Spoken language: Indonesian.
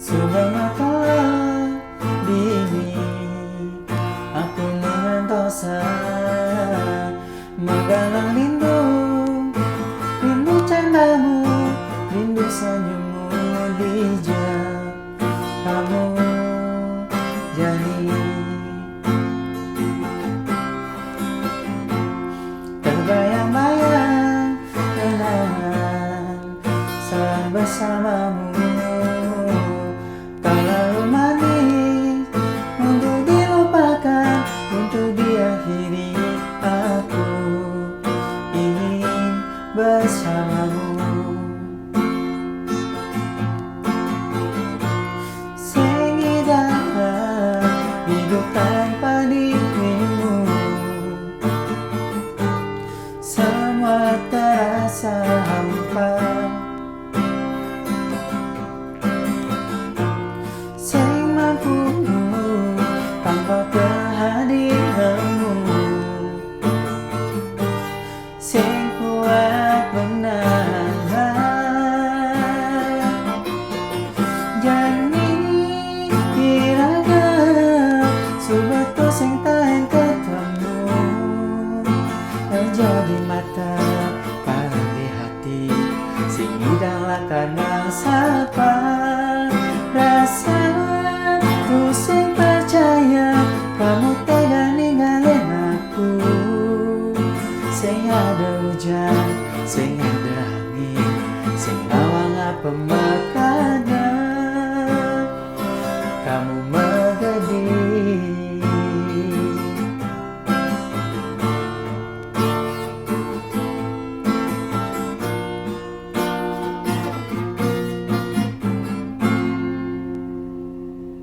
Sebenarnya dini aku mengentosa menggalang rindu, rindu candamu, rindu senyummu di jam kamu jadi terbayang-bayang kenangan saat bersamamu. Terlalu manis untuk dilupakan, untuk diakhiri. Aku ingin bersamamu. Seindah hidup tanpa dirimu, semua terasa hampa. Sing mampu tanpa kehadiranmu, sing kuat menahan jani iraga subeto sing tahan ketemu menjadi mata paling di hati sing idang lakana sapa rasa